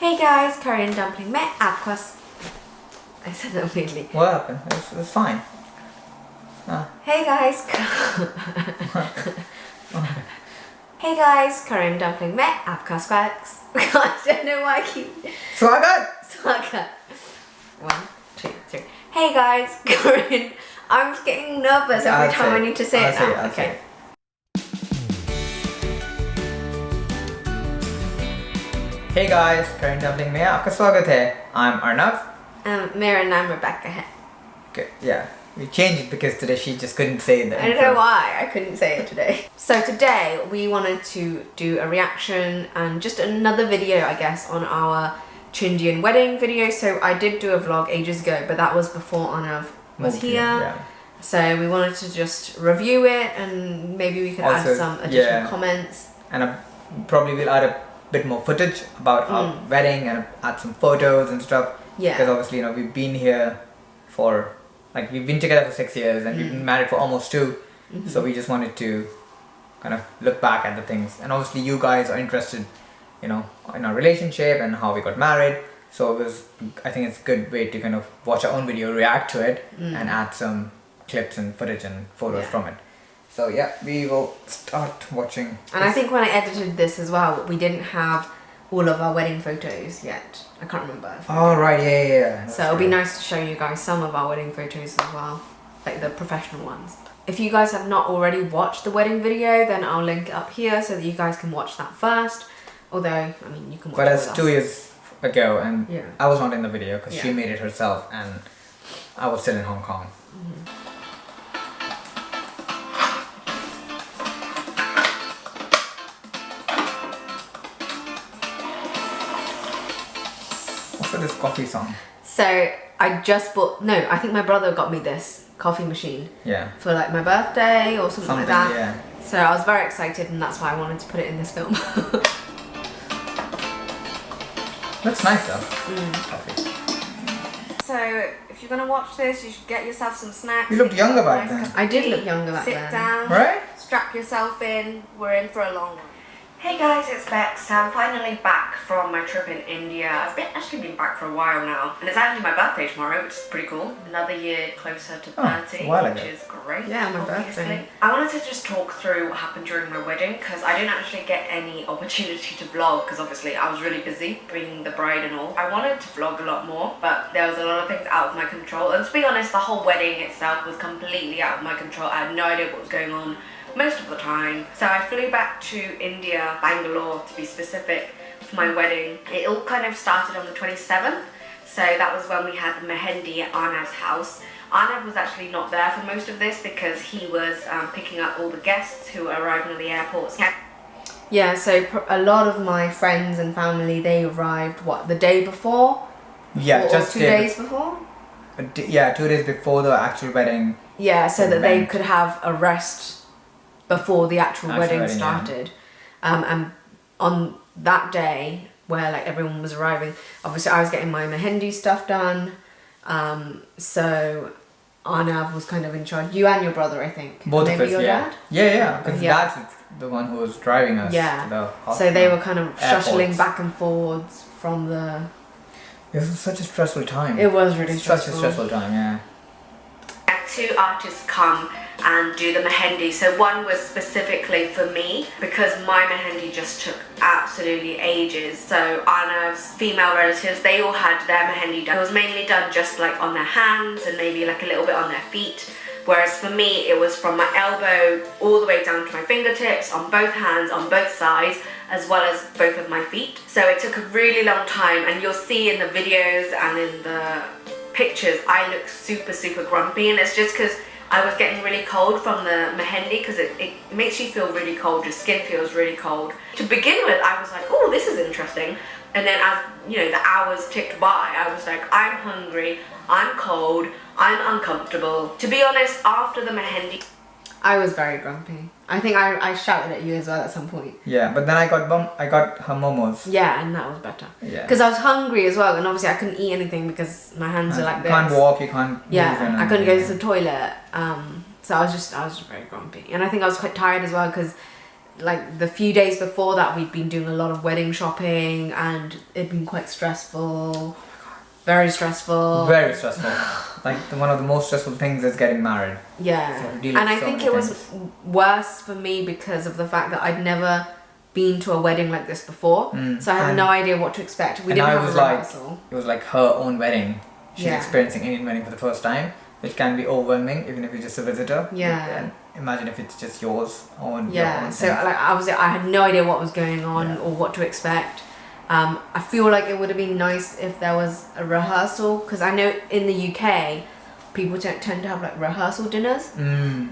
Hey guys, Korean dumpling met aquas. I said that weirdly. What happened? It's fine. Hey guys. Hey guys, Korean dumpling met aquas wax. I don't know why I keep. Swagat! 1, 2, 3. Hey guys, Korean. I'm getting nervous every time I need to say it now. Okay. Hey guys, Korean dumpling में आपका स्वागत है. I'm Arnav. Mira and I'm Rebecca. Okay, yeah. We changed it because today she just couldn't say it. I don't know why I couldn't say it today. So today we wanted to do a reaction and just another video, I guess, on our Chindian wedding video. So I did do a vlog ages ago, but that was before Arnav was here. Yeah. So we wanted to just review it and maybe we could add some additional comments. And probably we'll add a bit more footage about our wedding and add some photos and stuff. Yeah. Because obviously, you know, we've been here for, like, we've been together for 6 years and we've been married for almost 2. So we just wanted to kind of look back at the things. And obviously you guys are interested, you know, in our relationship and how we got married. So it was, I think it's a good way to kind of watch our own video, react to it and add some clips and footage and photos from it. So yeah, we will start watching. And I think when I edited this as well, we didn't have all of our wedding photos yet. I can't remember. Oh right, yeah. So it'll be nice to show you guys some of our wedding photos as well, like the professional ones. If you guys have not already watched the wedding video, then I'll link it up here so that you guys can watch that first. Although, I mean, you can watch it. But that's 2 years ago and I was not in the video because she made it herself and I was still in Hong Kong. This coffee song. So I just bought, no, I think my brother got me this coffee machine for like my birthday or something like that. Yeah. So I was very excited and that's why I wanted to put it in this film. Looks nice though. Coffee. So if you're gonna watch this, you should get yourself some snacks. You looked younger back then. I did look younger back then. Sit down, right? Strap yourself in, we're in for a long one. Hey guys, it's Bex. I'm finally back from my trip in India. I've actually been back for a while now. And it's actually my birthday tomorrow, which is pretty cool. Another year closer to 30, which is great. Yeah, my birthday. I wanted to just talk through what happened during my wedding because I didn't actually get any opportunity to vlog because obviously I was really busy being the bride and all. I wanted to vlog a lot more, but there was a lot of things out of my control. And to be honest, the whole wedding itself was completely out of my control. I had no idea what was going on most of the time. So I flew back to India, Bangalore to be specific, for my wedding. It all kind of started on the 27th. So that was when we had the Mehendi at Arnav's house. Arnav was actually not there for most of this because he was picking up all the guests who were arriving at the airports. Yeah, so a lot of my friends and family, they arrived, what, the day before? Yeah, or just 2 days before? Yeah, 2 days before the actual wedding. Yeah, so that they could have a rest before the actual wedding started. And on that day where like everyone was arriving, obviously I was getting my Mehendi stuff done, so Arnav was kind of in charge. You and your brother, I think. Both maybe of us, your dad? Yeah, because dad's the one who was driving us to the hospital. So they were kind of shuttling back and forwards from the... It was such a stressful time. It was really stressful. Such a stressful time, yeah. I had 2 artists come and do the Mehendi. So one was specifically for me because my Mehendi just took absolutely ages. So Arnav's female relatives, they all had their Mehendi done. It was mainly done just like on their hands and maybe like a little bit on their feet. Whereas for me, it was from my elbow all the way down to my fingertips, on both hands, on both sides, as well as both of my feet. So it took a really long time, and you'll see in the videos and in the pictures, I look super grumpy, and it's just because I was getting really cold from the Mehendi because it makes you feel really cold, your skin feels really cold. To begin with, I was like, oh, this is interesting. And then as, you know, the hours ticked by, I was like, I'm hungry, I'm cold, I'm uncomfortable. To be honest, after the Mehendi, I was very grumpy. I think I shouted at you as well at some point. Yeah, but then I got her momos. Yeah, and that was better. Yeah. Because I was hungry as well, and obviously I couldn't eat anything because my hands are like this. You can't walk, you can't move. I couldn't go to the toilet. So I was just very grumpy. And I think I was quite tired as well because like the few days before that, we'd been doing a lot of wedding shopping, and it'd been quite stressful. Very stressful. Very stressful. Like one of the most stressful things is getting married. Yeah. So and I think it was worse for me because of the fact that I'd never been to a wedding like this before. So I had no idea what to expect. We didn't have a rehearsal. It was like her own wedding. She's Yeah. experiencing Indian wedding for the first time, which can be overwhelming even if you're just a visitor. Yeah. And imagine if it's just yours own. Yeah. Your own So thing. like I had no idea what was going on Yeah. or what to expect. I feel like it would have been nice if there was a rehearsal, because I know in the UK people tend to have like rehearsal dinners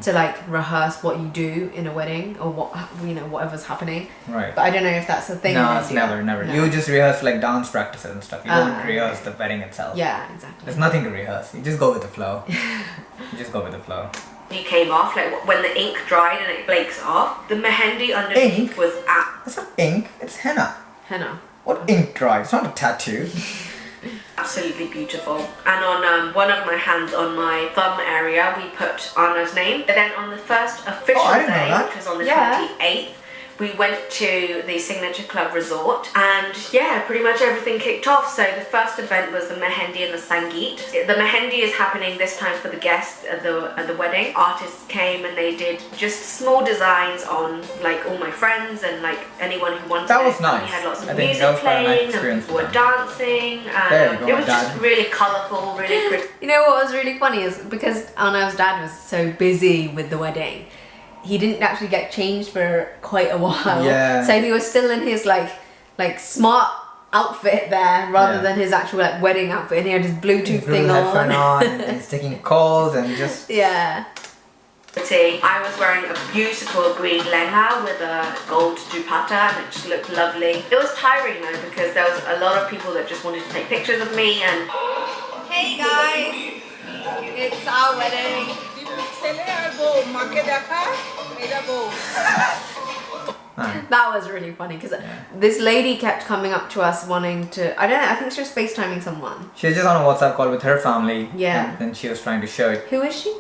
to like rehearse what you do in a wedding or what, you know, whatever's happening. Right. But I don't know if that's a thing. No, in it's India. never. No. You just rehearse like dance practices and stuff. You don't rehearse the wedding itself. Yeah, exactly. There's nothing to rehearse. You just go with the flow. You just go with the flow. It came off, like when the ink dried and it flakes off. The mehendi underneath Ink? was It's not ink, it's henna. henna. What ink dry? It's not a tattoo. Absolutely beautiful. And on one of my hands, on my thumb area, we put Anna's name. But then on the first official I didn't know day, that. which was on the 28th, we went to the Signature Club Resort, and yeah, pretty much everything kicked off. So the first event was the Mehendi and the Sangeet. The Mehendi is happening this time for the guests at the wedding. Artists came and they did just small designs on like all my friends and like anyone who wanted. That was it. nice. And we had lots of I think music that was quite a nice playing and experience people were for them. dancing. There you go, It was Dad. just really colourful, really pretty. You know what was really funny is because Arnav's dad was so busy with the wedding, he didn't actually get changed for quite a while. Yeah. So he was still in his like smart outfit there rather than his actual like wedding outfit, and he had his Bluetooth thing headphone on and he's taking calls and just yeah. I was wearing a beautiful green lehenga with a gold dupatta, and it just looked lovely. It was tiring though because there was a lot of people that just wanted to take pictures of me. And hey guys, it's our wedding. That was really funny because this lady kept coming up to us wanting to, I don't know, I think she was FaceTiming someone. she was just on a WhatsApp call with her family. Yeah. And then she was trying to show it. Who is she?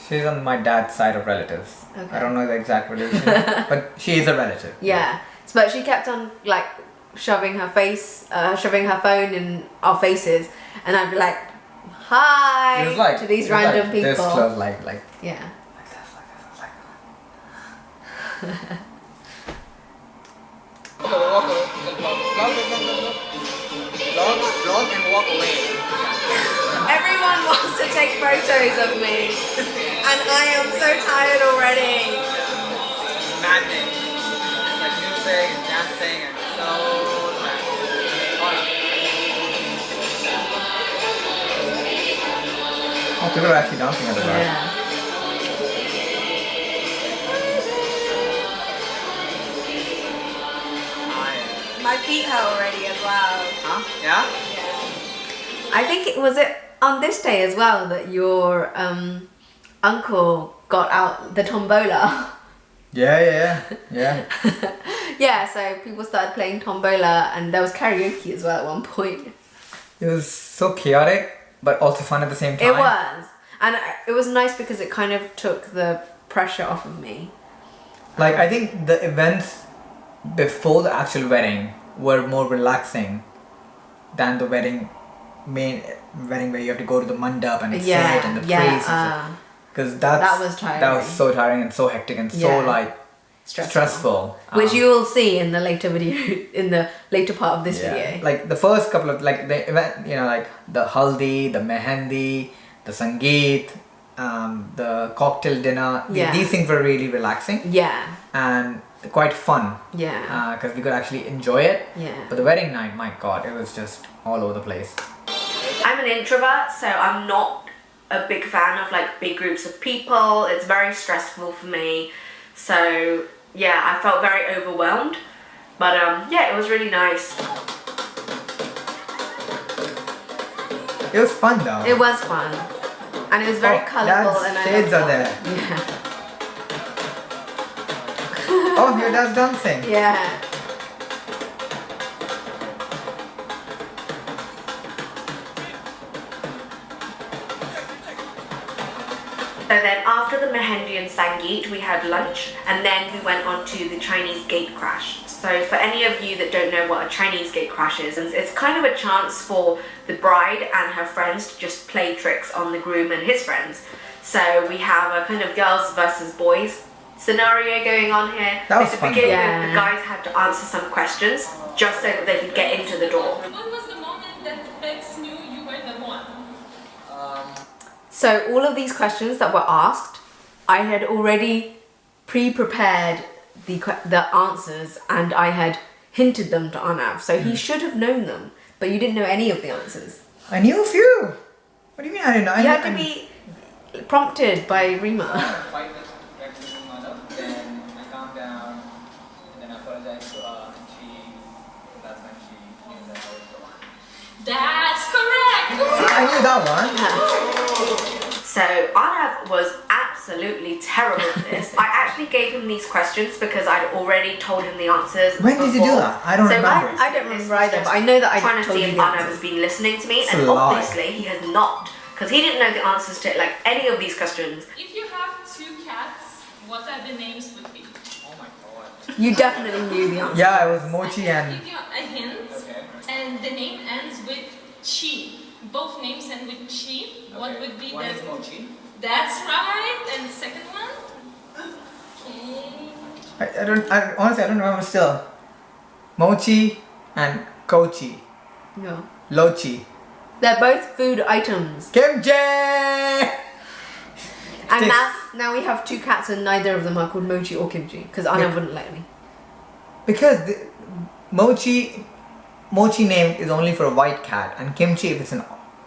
She's on my dad's side of relatives. Okay. I don't know the exact relation, but she is a relative. Yeah. But she kept on like shoving her phone in our faces, and I'd be like, hi It was like to these it was random like people. This close, like Yeah. Vlog and walk away. Everyone wants to take photos of me, and I am so tired already. Madness. Like music and dancing and so tired. Oh, people are actually dancing at the bar. Yeah. My feet hurt already as well. Huh? Yeah? I think it was on this day as well that your uncle got out the tombola. Yeah. Yeah, so people started playing tombola, and there was karaoke as well at one point. It was so chaotic, but also fun at the same time. It was. And it was nice because it kind of took the pressure off of me. Like, I think the events before the actual wedding were more relaxing than the main wedding where you have to go to the mandap and sit and the praise. Because that was tiring. That was so tiring and so hectic and so like stressful. Which you will see in the later video, in the later part of this video. Like the first couple of like the event, you know, like the haldi, the mehendi, the sangeet, the cocktail dinner. These things were really relaxing. Yeah. And quite fun. Yeah. Because we could actually enjoy it. Yeah. But the wedding night, my God, it was just all over the place. I'm an introvert, so I'm not a big fan of like big groups of people. It's very stressful for me. So yeah, I felt very overwhelmed. But yeah, it was really nice. It was fun though. It was fun. And it was very colourful. Dad's shades are there. Yeah. Oh, your dad's dancing. Yeah. then after the Mehendi and Sangeet, we had lunch, and then we went on to the Chinese Gatecrash. So for any of you that don't know what a Chinese Gatecrash is, it's kind of a chance for the bride and her friends to just play tricks on the groom and his friends. So we have a kind of girls versus boys scenario going on here. That was At the fun. beginning, Yeah. the guys had to answer some questions just so that they could get into the door. When was the moment that Bex knew you were the one? So all of these questions that were asked, I had already pre-prepared the answers, and I had hinted them to Arnav. So he should have known them, but you didn't know any of the answers. I knew a few. What do you mean I didn't know? You had to be prompted by Rima. Fight with my mother, then I calmed down, and then I apologized to her, and that's when she knew that I was the one. That's correct! I knew that one. So Arnav was absolutely terrible at this. I actually gave him these questions because I'd already told him the answers. When did you do that? I don't remember. I don't remember either, but I know that I Trying to told see you if the Arnav answers. has Been listening to me, It's and a lie. obviously he has not, because he didn't know the answers to like any of these questions. If you have 2 cats, what are the names would be? Oh my god. You definitely knew the answer. Yeah, it was Mochi I'll and... give you a hint, and the name ends with Chi. Both names end with Chi. What would be One the... is Mochi. That's right, and the second one? Okay. Honestly, I don't remember still. Mochi and Kochi. No. Lochi. They're both food items. Kimchi! And now we have 2 cats, and neither of them are called Mochi or Kimchi, because Arnav wouldn't let me. Because the Mochi name is only for a white cat, and Kimchi if it's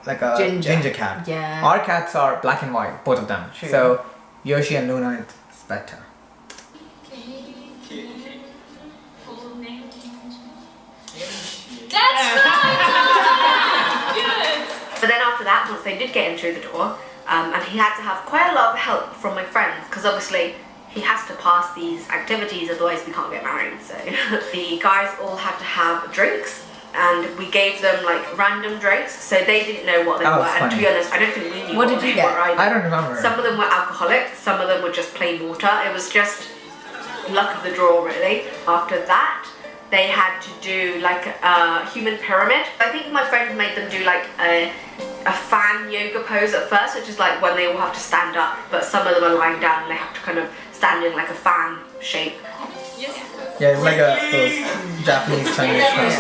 like a ginger cat. Yeah. Our cats are black and white, both of them. True. So Yoshi and Luna it's better. Full name. That's right! Good! But then after that, once they did get him through the door, and he had to have quite a lot of help from my friends, because obviously he has to pass these activities, otherwise we can't get married. So the guys all had to have drinks, and we gave them like random drinks, so they didn't know what they That were. was And to funny. be honest, I don't think we knew What what did you they get? were either. I don't remember. Some of them were alcoholic, some of them were just plain water. It was just luck of the draw, really. After that, they had to do like a human pyramid. I think my friend made them do like a fan yoga pose at first, which is like when they all have to stand up, but some of them are lying down and they have to kind of stand in like a fan shape. Yes. Yeah, it's like those Japanese Chinese friends.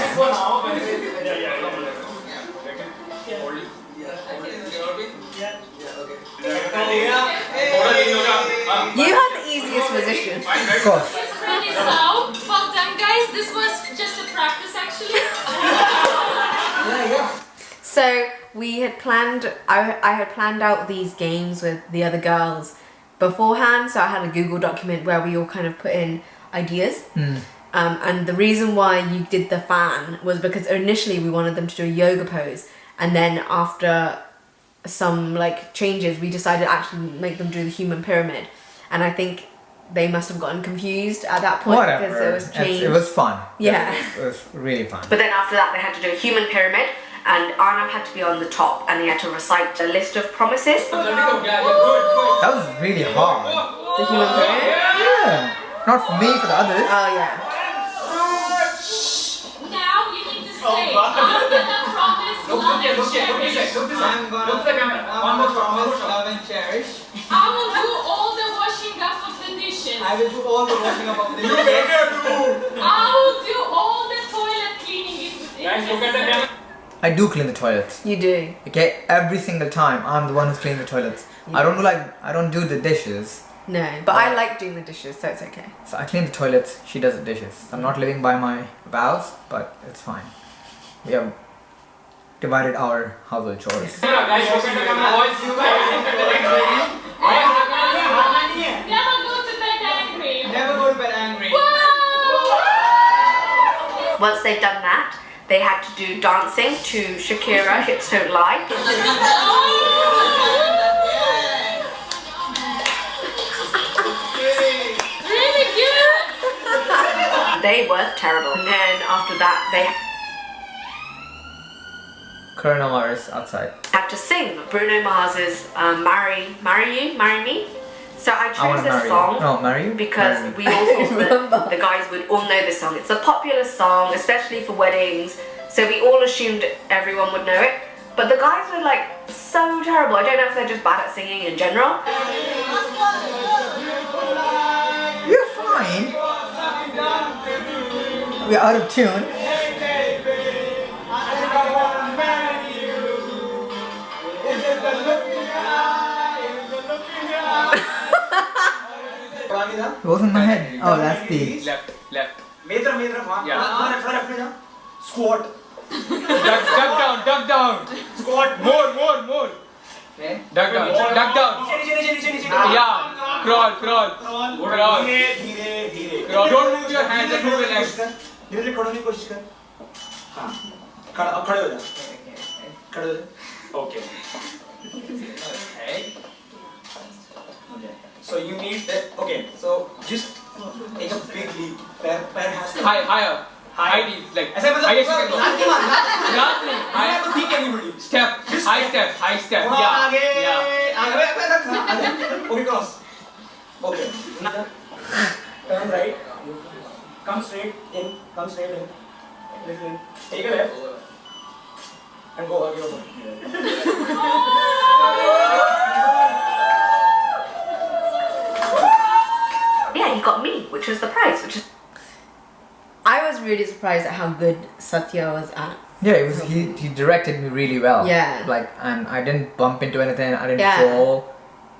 You had the easiest position. Of course. It's ready, so well done, guys. This was just a practice, actually. So we had planned, I had planned out these games with the other girls beforehand, so I had a Google document where we all kind of put in ideas. And the reason why you did the fan was because initially we wanted them to do a yoga pose, and then after some like changes we decided to actually make them do the human pyramid, and I think they must have gotten confused at that point because Whatever. it was changed. It was fun. Yeah. It was really fun. But then after that they had to do a human pyramid, and Arnav had to be on the top, and he had to recite a list of promises. That was really hard. The human pyramid? Yeah. Not for me, for the others. Oh yeah. Now you need to say, I'm gonna promise love and cherish. I'm gonna promise love and cherish. I will do all the washing up of the dishes. I will do all the washing up of the dishes. I will do all the toilet cleaning. I do clean the toilets. You do. Okay, every single time I'm the one who's cleaning the toilets. I don't do the dishes. No, but I like doing the dishes, so it's okay. So I clean the toilets, she does the dishes. I'm not living by my vows, but it's fine. We have divided our household chores. Never go to bed angry. Never go to bed angry. Once they've done that, they had to do dancing to Shakira, Hips Don't Lie. Really good. They were terrible. And then after that, they Coronavirus outside. had to to sing Bruno Mars's Marry Me. So I chose this song because we all thought that the guys would all know this song. It's a popular song, especially for weddings. So we all assumed everyone would know it. But the guys were like so terrible. I don't know if they're just bad at singing in general. You're fine. We're out of tune. It wasn't my head. Oh, that's the Left. Mizoram. Yeah. Squat. Duck down. Squat. More. Okay. Duck down. Yeah. Crawl. धीरे. Don't move your hands, just move your legs. धीरे खड़े होने की कोशिश कर. हाँ. खड़े हो जा. Okay. So you need that. Okay. So just take a big leap. पैर has to. Higher. High knees, like. ऐसे मतलब. Highest you can go. Nothing. I have to kick anybody. Step. High step. Yeah. Okay, cross. Okay. Turn right. Come straight in. Take a left. And go again. Yeah, he got me, which was the prize, which is. I was really surprised at how good Satya was at. Yeah, it was. He directed me really well. Yeah. Like, and I didn't bump into anything. I didn't Yeah. fall.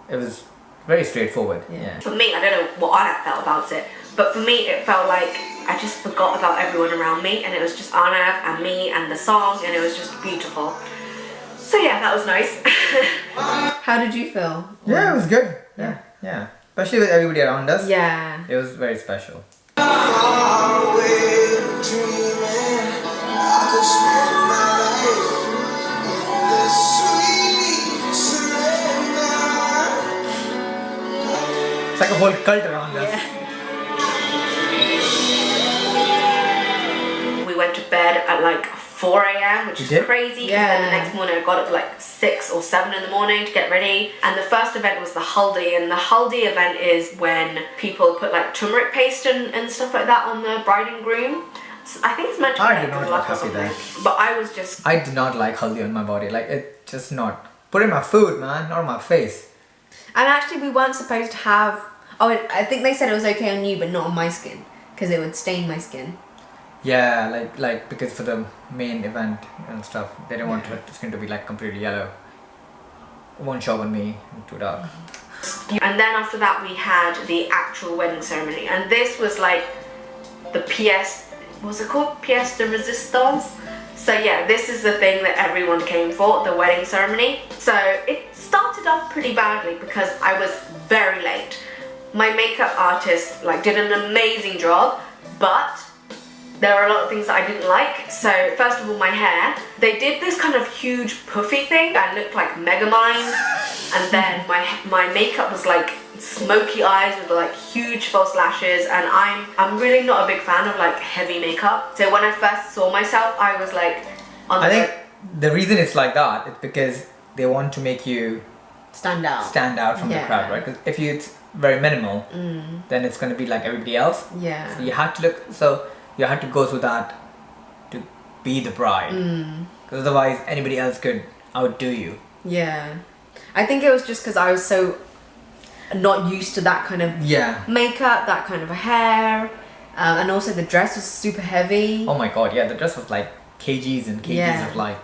It was very straightforward. Yeah. For me, I don't know what Anna felt about it, but for me, it felt like I just forgot about everyone around me, and it was just Anna and me and the song, and it was just beautiful. So yeah, that was nice. How did you feel? Yeah, it was good. Yeah. Especially with everybody around us. Yeah. It was very special. It's like a whole cult around us. We went to bed at like 4 a.m, which You is did? crazy. Yeah. And then the next morning I got up like 6 or 7 in the morning to get ready. And the first event was the haldi. And the haldi event is when people put like turmeric paste and stuff like that on the bride and groom. So I think it's meant to be I like did not good like luck or haldi something. then. But I was just. I did not like haldi on my body. Like, it just not. Put it in my food, man, not on my face. And actually, we weren't supposed to have. Oh, I think they said it was okay on you, but not on my skin, because it would stain my skin. Yeah, like because for the main event and stuff, they didn't want the skin to be like completely yellow. It won't show on me, too dark. And then after that we had the actual wedding ceremony, and this was like the pièce, what's it called? Pièce de résistance. So yeah, this is the thing that everyone came for, the wedding ceremony. So it started off pretty badly because I was very late. My makeup artist like did an amazing job, but there were a lot of things that I didn't like. So first of all, my hair. They did this kind of huge puffy thing. I looked like Megamind. And then my makeup was like smoky eyes with like huge false lashes. And I'm really not a big fan of like heavy makeup. So when I first saw myself, I was like I think the reason it's like that is because they want to make you Stand out. from the Yeah. crowd, right? Because if it's very minimal, then it's going to be like everybody else. Yeah. So you had to go through that to be the bride. Because otherwise anybody else could outdo you. Yeah. I think it was just because I was so not used to that kind of makeup, that kind of hair, and also the dress was super heavy. Oh my god, yeah, the dress was like kgs and kgs of like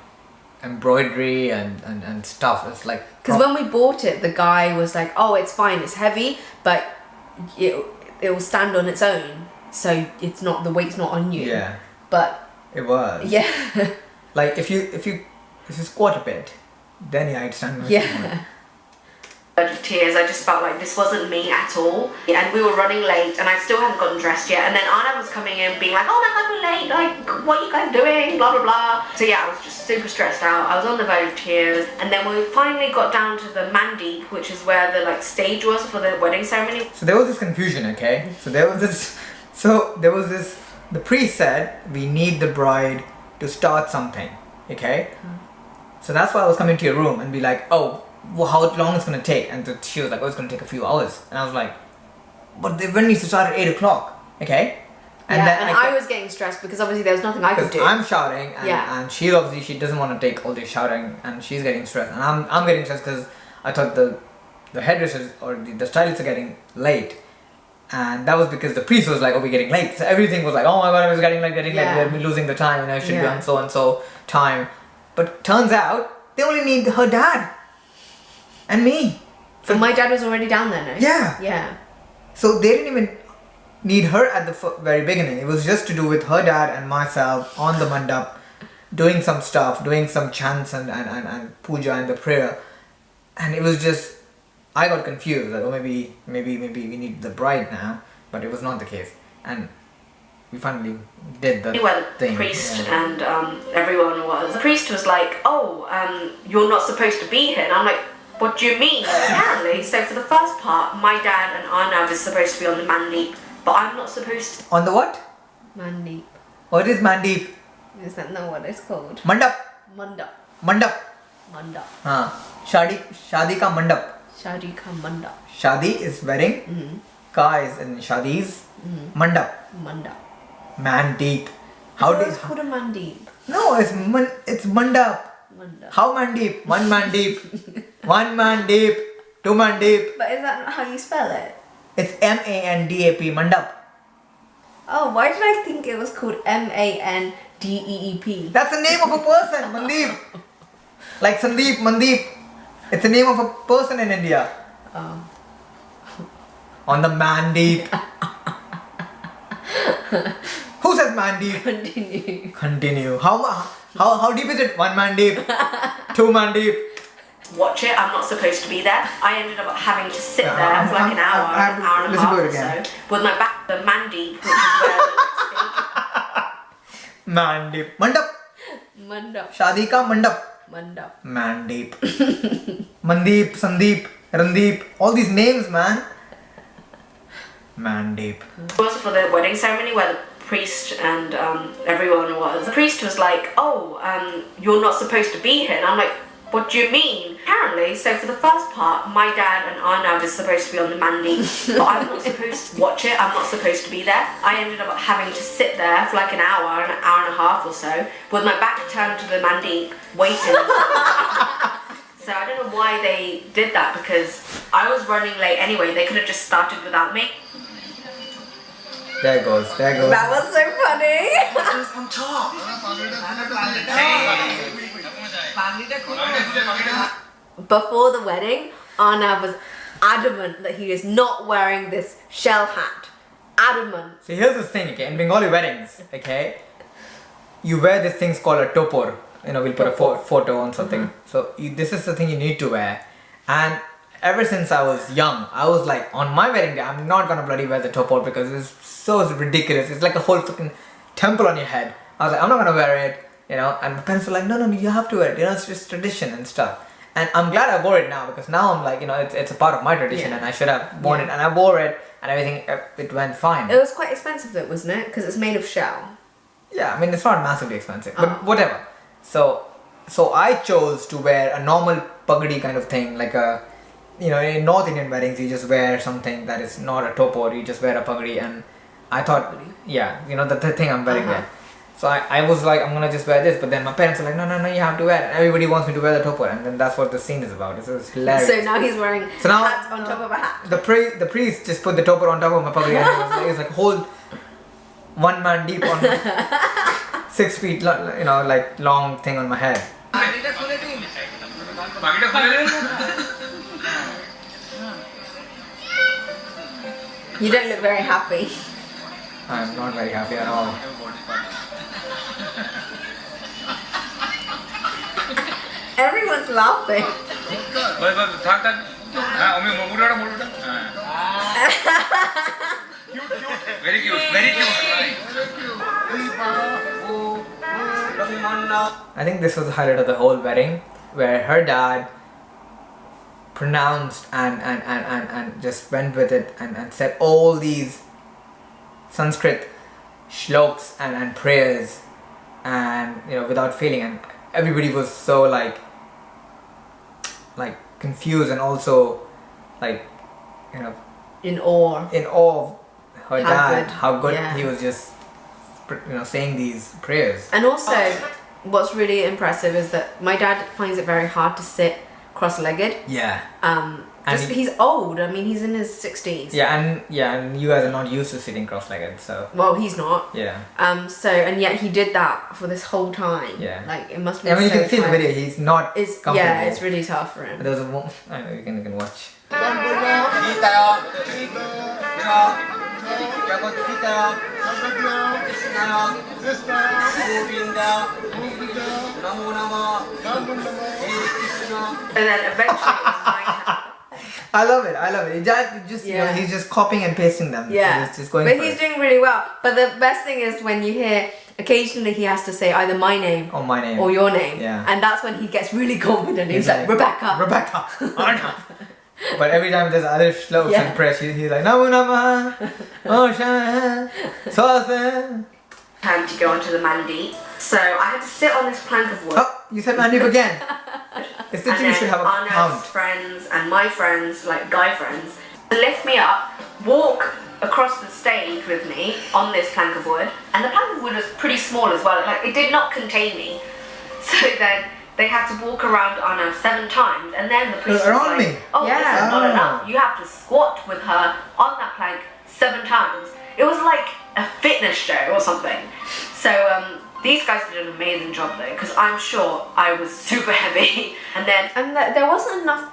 embroidery and stuff. It's like because when we bought it, the guy was like, "Oh, it's fine, it's heavy, but it will stand on its own, so it's not the weight's not on you." Yeah. But it was. Yeah. Like if you squat a bit, then yeah, I'd stand. Yeah. Of tears. I just felt like this wasn't me at all, and we were running late and I still hadn't gotten dressed yet, and then Anna was coming in being like, oh my god, we're late, like what are you guys doing, blah blah blah. So yeah, I was just super stressed out. I was on the verge of tears, and then we finally got down to the Mandeep, which is where the like stage was for the wedding ceremony. So there was this confusion, okay? So there was this the priest said we need the bride to start something, okay? So that's why I was coming to your room and be like, oh, well, how long it's gonna take? And she was like, oh, it's gonna take a few hours. And I was like, but the event needs to start at 8 o'clock, okay? And I was getting stressed because obviously there was nothing I could do. I'm shouting, and she obviously doesn't want to take all this shouting, and she's getting stressed, and I'm getting stressed because I thought the hairdressers or the stylists are getting late, and that was because the priest was like, oh, we're getting late. So everything was like, oh my god, I was getting late, we're losing the time, it should be on so and so time. But turns out they only need her dad and me. So my dad was already down there, no? Yeah. So they didn't even need her at the very beginning. It was just to do with her dad and myself on the mandap, doing some stuff, doing some chants and puja and the prayer. And it was just, I got confused, like, oh, maybe we need the bride now, but it was not the case. And we finally did the thing. The priest and everyone was. The priest was like, oh, you're not supposed to be here. And I'm like, what do you mean? Apparently, so for the first part, my dad and Arnav is supposed to be on the mandip, but I'm not supposed to. On the what? Mandip. What is mandip? Is that not what it's called? Mandap. Mandap. Shadi ka mandap. Shadi ka mandap. Shadi is wedding. Ka is in shadis. Mandap. Mandip. It's called a mandip. No, it's mandap. How mandip? One mandip. One mandip. Two mandip. But is that not how you spell it? It's MANDAP, mandap. Oh, why did I think it was called MANDEEP? That's the name of a person, Mandeep. Like Sandeep, Mandeep. It's the name of a person in India. Oh. On the mandip. Who says mandip? Continue. How deep is it? One mandip. Two mandip. Watch it. I'm not supposed to be there. I ended up having to sit there for like an hour and a half or so with my back to the mandip, which is where mandip. Mandap. Shadi ka mandap. Mandip. Mandeep, Sandeep, Randeep. All these names, man. Mandip. Also for the wedding ceremony where the priest and everyone was. The priest was like, oh, you're not supposed to be here. And I'm like, what do you mean? Apparently, so for the first part, my dad and Arnav is supposed to be on the mandip, but I'm not supposed to watch it. I'm not supposed to be there. I ended up having to sit there for like an hour and a half or so with my back turned to the mandip, waiting. So I don't know why they did that because I was running late anyway. They could have just started without me. There it goes. That was so funny. What is on top? Before the wedding, Arnav was adamant that he is not wearing this shell hat. Adamant. So here's the thing, okay? In Bengali weddings, okay, you wear this thing called a topor. You know, we'll put a photo on something. So this is the thing you need to wear. And ever since I was young, I was like, on my wedding day, I'm not gonna bloody wear the topor because it's so ridiculous. It's like a whole fucking temple on your head. I was like, I'm not gonna wear it, you know. And my parents were like, no, you have to wear it. You know, it's just tradition and stuff. And I'm glad I wore it now because now I'm like, you know, it's a part of my tradition and I should have worn it. And I wore it and everything, it went fine. It was quite expensive though, wasn't it? Because it's made of shell. Yeah, I mean, it's not massively expensive, but whatever. So I chose to wear a normal pagadi kind of thing, like a, you know, in North Indian weddings, you just wear something that is not a topor, you just wear a pagadi. And I thought, yeah, you know, the thing I'm wearing there. So I was like, I'm gonna just wear this, but then my parents were like, no, you have to wear it. Everybody wants me to wear the topor, and then that's what the scene is about. It's hilarious. So now he's wearing hats on top of a hat. The priest just put the topor on top of my pagadi, and it was like whole one man deep on 6 feet, you know, like long thing on my head. You don't look very happy. I'm not very happy at all. Everyone's laughing. Very cute, very cute. I think this was the highlight of the whole wedding, where her dad pronounced and just went with it and said all these Sanskrit shloks and prayers, and you know, without failing, and everybody was so like like confused and also like, you know, in awe of her dad, how good yeah. he was just, you know, saying these prayers. And also, what's really impressive is that my dad finds it very hard to sit cross-legged. Yeah. Just he's old. I mean, he's in his 60s. Yeah, and you guys are not used to sitting cross-legged, so. Well, he's not. Yeah. So and yet he did that for this whole time. Yeah. Like it must be. I mean, so you can see in the tiring. video. He's not comfortable. Yeah, it's really tough for him. There's a moment. I know you can watch. And then eventually it was my turn. I love it. He just you know, Yeah. he's just copying and pasting them. Yeah, He's just going but for he's it. doing really well. But the best thing is when you hear occasionally he has to say either my name Oh, my name. or your name. Yeah. And that's when he gets really confident. He's like, Rebecca. Rebecca. Arna. But every time there's other slopes Yeah. and press, he's like, Namu Nama, Osha, Sosa. Time to go onto the Mehendi. So I had to sit on this plank of wood. Oh, you said Mandeep again. It's the And thing you should then have a Arna's count. friends and my friends, like guy friends, lift me up, walk across the stage with me on this plank of wood. And the plank of wood was pretty small as well. Like it did not contain me. So then they had to walk around Anna 7 times, and then the priest was Around like, me? "Oh, Yeah. this is not Oh. enough. You have to squat with her on that plank 7 times." It was like a fitness show or something. So these guys did an amazing job though, because I'm sure I was super heavy. And then There wasn't enough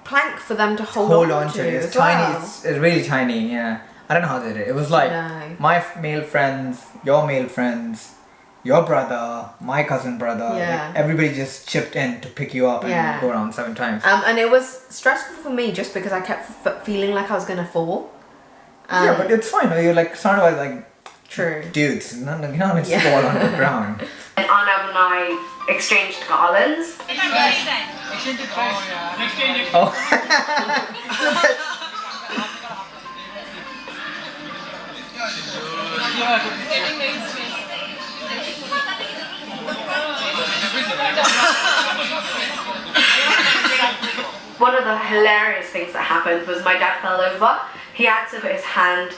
plank for them to hold on to. It's as tiny. well. It's really tiny. Yeah. I don't know how they did it. It was like No. my male friends, your male friends, your brother, my cousin brother. Yeah. Like, everybody just chipped in to pick you up and Yeah. go around 7 times. And it was stressful for me just because I kept feeling like I was gonna fall. Yeah, but it's fine. You're like surrounded by like True. dudes. You're not just Yeah. fall on the ground. and Arnav and I exchanged garlands. Oh. One of the hilarious things that happened was my dad fell over. He had to put his hand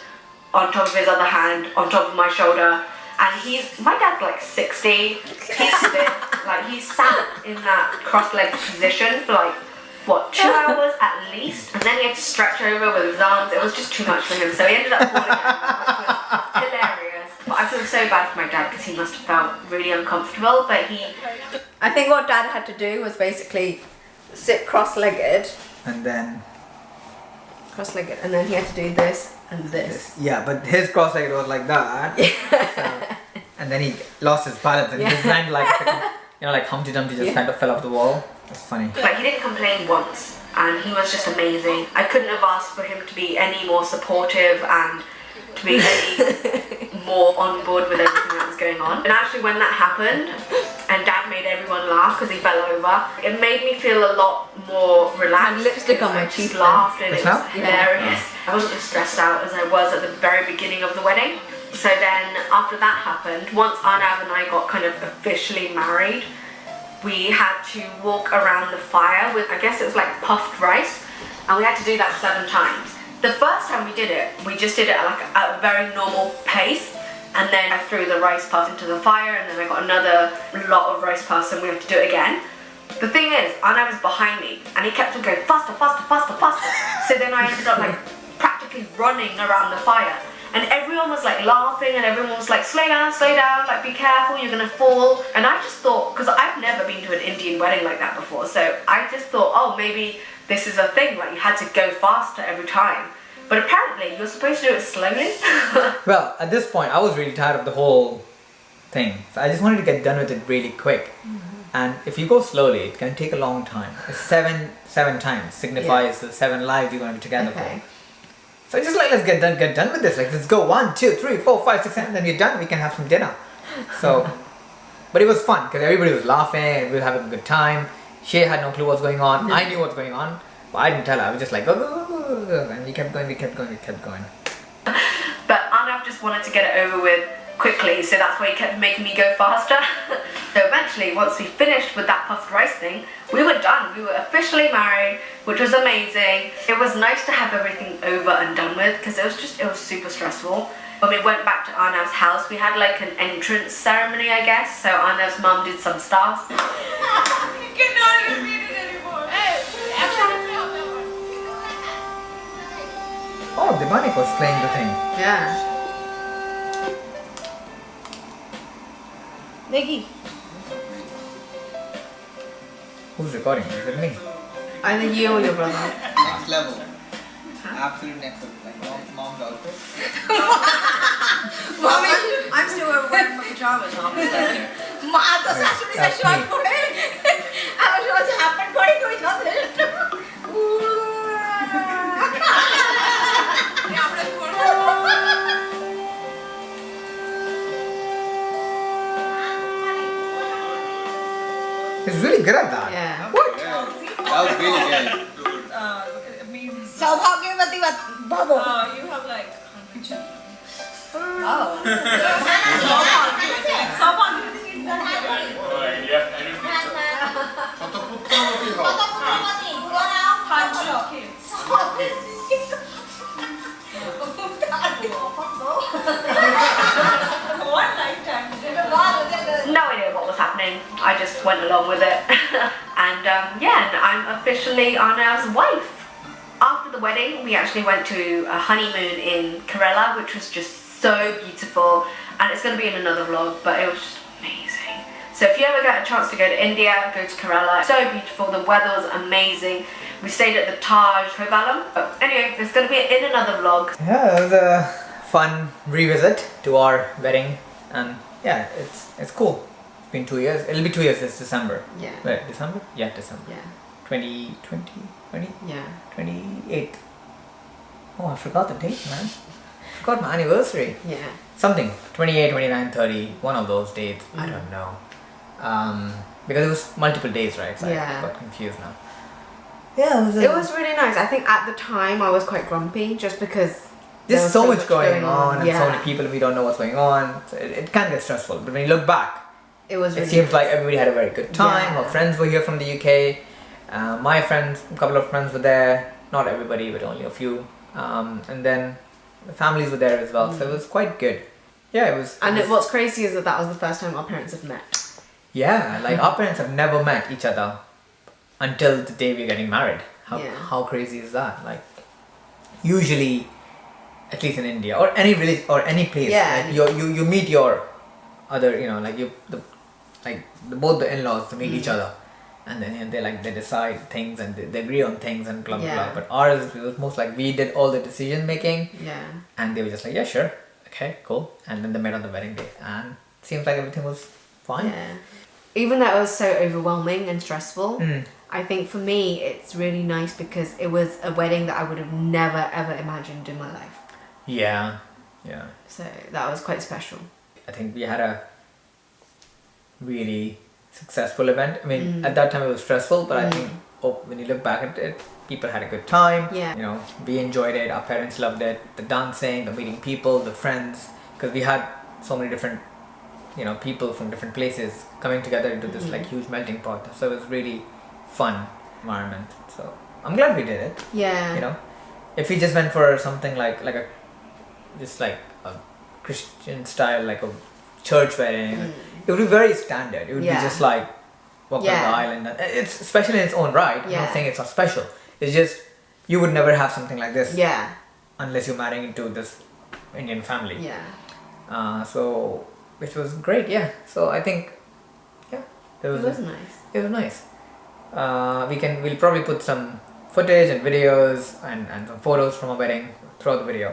on top of his other hand, on top of my shoulder. And my dad's like 60. He stood, like he sat in that cross-legged position for like, what, 2 hours at least? And then he had to stretch over with his arms. It was just too much for him. So he ended up falling over, which was hilarious. But I feel so bad for my dad because he must have felt really uncomfortable. But I think what Dad had to do was basically sit cross-legged, And then and then he had to do this and this. yeah, but his cross-legged was like that. So, and then he lost his balance and his hand like like Humpty Dumpty just kind of fell off the wall. It's funny. Like he didn't complain once, and he was just amazing. I couldn't have asked for him to be any more supportive and to be any more on board with everything that was going on. And actually when that happened, and Dad made everyone laugh because he fell over, it made me feel a lot more relaxed. I had lipstick on my I just cheek laughed and it was Now? hilarious. I wasn't as stressed out as I was at the very beginning of the wedding. So then after that happened, once Arnav and I got kind of officially married, we had to walk around the fire with, I guess it was like puffed rice, and we had to do that 7 times. The first time we did it, we just did it at like a very normal pace, and then I threw the rice puffs into the fire, and then I got another lot of rice puffs, and we had to do it again. The thing is, Arnav was behind me, and he kept on going faster, faster, faster, faster. So then I ended up like practically running around the fire. And everyone was like laughing, and everyone was like, slow down, like be careful, you're gonna fall. And I just thought, because I've never been to an Indian wedding like that before, so I just thought, oh, maybe this is a thing, like you had to go faster every time. But apparently you're supposed to do it slowly. Well, at this point, I was really tired of the whole thing. So I just wanted to get done with it really quick. And if you go slowly, it can take a long time. It's seven times signifies the 7 lives you're going to be together for. So just like, let's get done with this. Like, let's go 1, 2, 3, 4, 5, 6, 7, then we're done. We can have some dinner. So, but it was fun because everybody was laughing. We were having a good time. She had no clue what's going on. I knew what's going on, but I didn't tell her. I was just like, go, go, go, go, go. And we kept going. But Arnav just wanted to get it over with quickly, so that's why he kept making me go faster. So eventually, once we finished with that puffed rice thing, we were done. We were officially married, which was amazing. It was nice to have everything over and done with because it was super stressful. When we went back to Arnav's house, we had like an entrance ceremony, I guess. So Arnav's mum did some stuff. You cannot repeat it anymore. Hey, Oh, Dimanik was playing the thing. Yeah. Nikki. Who's recording? Is it me? Either you or your brother. Next level. Absolute next level. Like mom's outfit. Mommy, I'm still wearing my pajamas. He's really good at that. Yeah. What? That was really good. it means Bubble. you have like 100 children. Oh. One lifetime. No idea what was happening. I just went along with it. And yeah, I'm officially Arnav's wife. After the wedding, we actually went to a honeymoon in Kerala, which was just so beautiful. And it's going to be in another vlog, but it was just amazing. So if you ever get a chance to go to India, go to Kerala. So beautiful. The weather was amazing. We stayed at the Taj Hotel. But anyway, it's going to be in another vlog. Yeah, it was a fun revisit to our wedding, and yeah, it's cool. It's been 2 years. It'll be 2 years this December. Yeah. Wait, December? Yeah, December. Yeah. 2020? Yeah. 28th. Oh, I forgot the date, man. Forgot my anniversary. Yeah. Something. 28, 29, 30. One of those dates. I don't know. Because it was multiple days, right? So Yeah. I got confused now. Yeah, It was really nice. I think at the time I was quite grumpy just because there's there was so much going on and Yeah. so many people and we don't know what's going on. So it can get stressful. But when you look back, It was it really seems like everybody had a very good time. Yeah. Our friends were here from the UK. My friends, a couple of friends were there. Not everybody, but only a few. And then the families were there as well. So it was quite good. Yeah, it was. what's crazy is that was the first time our parents have met. Yeah, like our parents have never met each other until the day we're getting married. How crazy is that? Like, usually, at least in India or any village or any place, Yeah. like you meet your other, like both the in-laws to meet each other, and then they decide things and they agree on things and blah blah Yeah. blah. But ours it was most like we did all the decision making, Yeah. and they were just like, yeah, sure, okay, cool, and then they met on the wedding day, and seems like everything was fine. Yeah. Even though it was so overwhelming and stressful, I think for me it's really nice because it was a wedding that I would have never ever imagined in my life. Yeah. So that was quite special. I think we had a really successful event. I mean, at that time it was stressful, but I think when you look back at it, people had a good time. Yeah. We enjoyed it. Our parents loved it. The dancing, the meeting people, the friends, because we had so many different, people from different places coming together into this like huge melting pot. So it was really fun environment. So I'm glad we did it. Yeah. If we just went for something like a Christian style, like a church wedding, it would be very standard. It would be just like walk down the aisle, and it's special in its own right. I'm not saying it's not special. It's just you would never have something like this unless you're marrying into this Indian family. So which was great. So I think it was nice. It was nice. We'll probably put some footage and videos and some photos from our wedding throughout the video.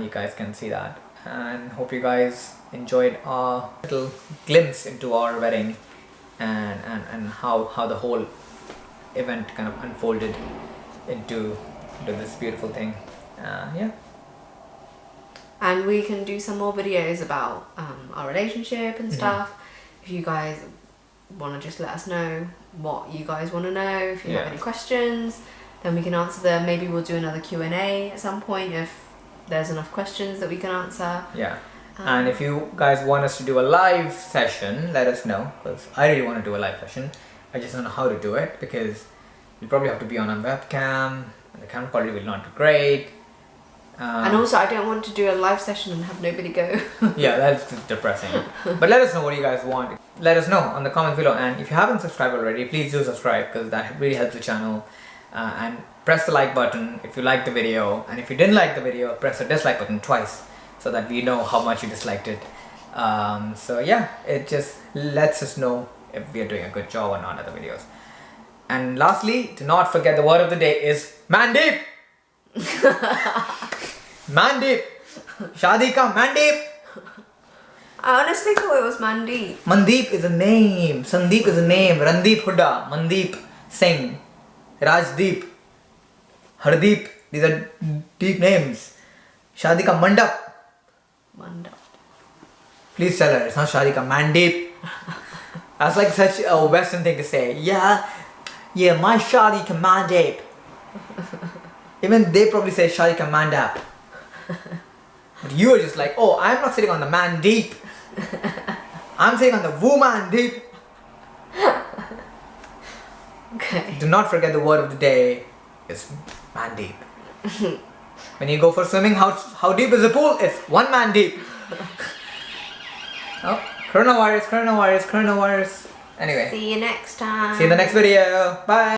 You guys can see that, and hope you guys enjoyed our little glimpse into our wedding and how the whole event kind of unfolded into this beautiful thing. And we can do some more videos about our relationship and stuff. If you guys want to just let us know what you guys want to know, if you have any questions, then we can answer them. Maybe we'll do another Q&A at some point if there's enough questions that we can answer. And if you guys want us to do a live session, let us know, because I really want to do a live session. I just don't know how to do it, because you probably have to be on a webcam and the camera quality will not be great. And also I don't want to do a live session and have nobody go. Yeah, that's depressing. But let us know what you guys want. Let us know on the comments below, and if you haven't subscribed already, please do subscribe, because that really helps the channel. And press the like button if you liked the video, and if you didn't like the video, press the dislike button twice, so that we know how much you disliked it. So yeah, it just lets us know if we are doing a good job or not at the videos. And lastly, do not forget the word of the day is Mandeep. Mandeep. Shadi ka Mandeep. I honestly thought it was Mandeep. Mandeep is a name. Sandeep is a name. Randeep Hooda. Mandeep Singh. Rajdeep. Hardeep. These are deep names. Shadi ka Mandap. Mandap. Please tell her it's not Shadi ka Mandeep. That's like such a Western thing to say. Yeah, my Shadi ka Mandeep. Even they probably say Shadi ka Mandap. But you are just like, oh, I'm not sitting on the Mandeep. I'm sitting on the woman deep. Okay. Do not forget the word of the day is man deep. When you go for swimming, how deep is the pool? It's one man deep. Oh, coronavirus. Anyway. See you next time. See you in the next video. Bye.